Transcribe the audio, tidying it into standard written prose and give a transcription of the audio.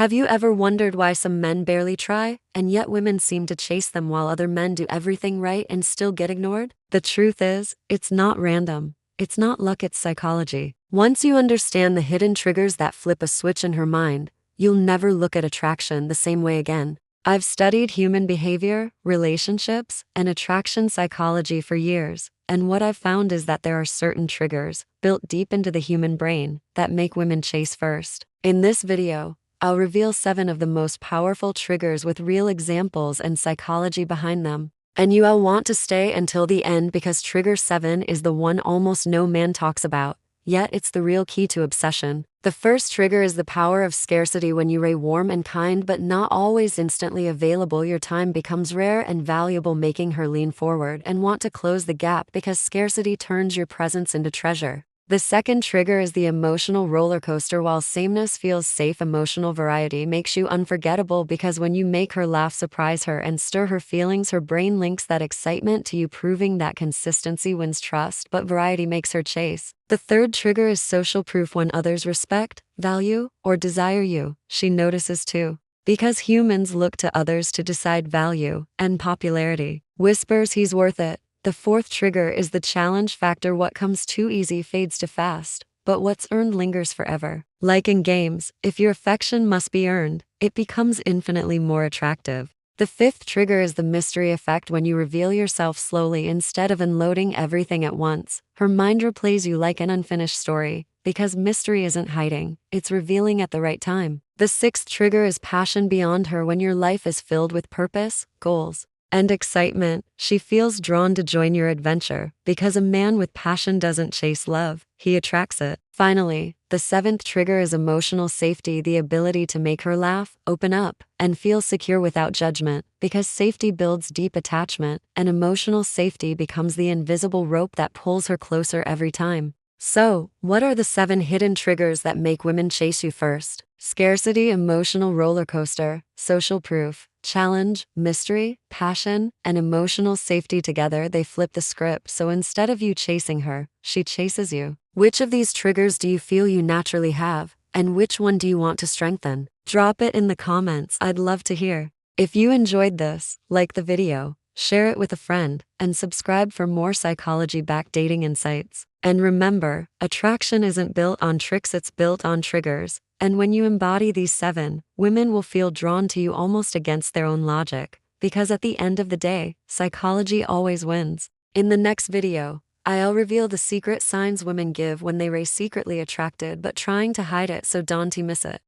Have you ever wondered why some men barely try, and yet women seem to chase them while other men do everything right and still get ignored? The truth is, it's not random. It's not luck, it's psychology. Once you understand the hidden triggers that flip a switch in her mind, you'll never look at attraction the same way again. I've studied human behavior, relationships, and attraction psychology for years, and what I've found is that there are certain triggers, built deep into the human brain, that make women chase first. In this video, I'll reveal 7 of the most powerful triggers with real examples and psychology behind them. And you'll want to stay until the end because trigger 7 is the one almost no man talks about, yet it's the real key to obsession. The first trigger is the power of scarcity. When you're warm and kind but not always instantly available, your time becomes rare and valuable, making her lean forward and want to close the gap because scarcity turns your presence into treasure. The second trigger is the emotional roller coaster. While sameness feels safe, emotional variety makes you unforgettable because when you make her laugh, surprise her, and stir her feelings, her brain links that excitement to you, proving that consistency wins trust, but variety makes her chase. The third trigger is social proof. When others respect, value, or desire you, she notices too. Because humans look to others to decide value, and popularity whispers he's worth it. The fourth trigger is the challenge factor. What comes too easy fades too fast, but what's earned lingers forever. Like in games, if your affection must be earned, it becomes infinitely more attractive. The fifth trigger is the mystery effect. When you reveal yourself slowly instead of unloading everything at once, her mind replays you like an unfinished story, because mystery isn't hiding, it's revealing at the right time. The sixth trigger is passion beyond her. When your life is filled with purpose, goals, and excitement, she feels drawn to join your adventure, because a man with passion doesn't chase love, he attracts it. Finally, the seventh trigger is emotional safety, the ability to make her laugh, open up, and feel secure without judgment, because safety builds deep attachment, and emotional safety becomes the invisible rope that pulls her closer every time. So, what are the 7 hidden triggers that make women chase you first? Scarcity, emotional roller coaster, social proof, challenge, mystery, passion, and emotional safety. Together, they flip the script, so instead of you chasing her, she chases you. Which of these triggers do you feel you naturally have, and which one do you want to strengthen? Drop it in the comments, I'd love to hear. If you enjoyed this, like the video, share it with a friend, and subscribe for more psychology-backed dating insights. And remember, attraction isn't built on tricks, it's built on triggers. And when you embody these 7, women will feel drawn to you almost against their own logic. Because at the end of the day, psychology always wins. In the next video, I'll reveal the secret signs women give when they are secretly attracted but trying to hide it, so don't miss it.